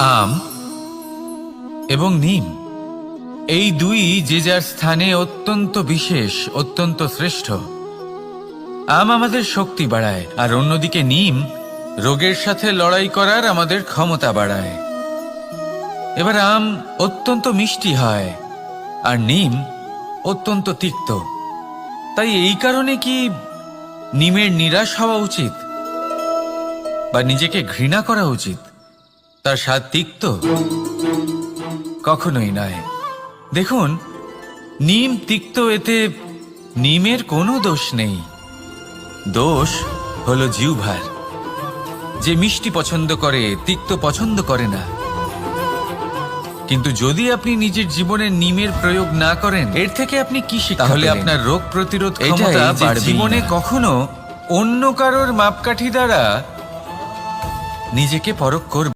আম এবং নিম, এই দুই যে যার স্থানে অত্যন্ত বিশেষ, অত্যন্ত শ্রেষ্ঠ। আম আমাদের শক্তি বাড়ায়, আর অন্যদিকে নিম রোগের সাথে লড়াই করার আমাদের ক্ষমতা বাড়ায়। এবার আম অত্যন্ত মিষ্টি হয় আর নিম অত্যন্ত তিক্ত। তাই এই কারণে কি নিমের নিরাশ হওয়া উচিত বা নিজেকে ঘৃণা করা উচিত? তার স্বাদ তিক্ত? কখনোই নয়। দেখুন, নিম তিক্ত, এতে নিমের কোনো দোষ নেই। দোষ হলো জিহ্বার, যে মিষ্টি পছন্দ করে, তিক্ত পছন্দ করে না। কিন্তু যদি আপনি নিজের জীবনে নিমের প্রয়োগ না করেন, এর থেকে আপনি কি শিক্ষা পেলেন? তাহলে আপনার রোগ প্রতিরোধ ক্ষমতা জীবনে কখনো অন্য কারোর মাপকাঠি দ্বারা নিজেকে পরখ করবে।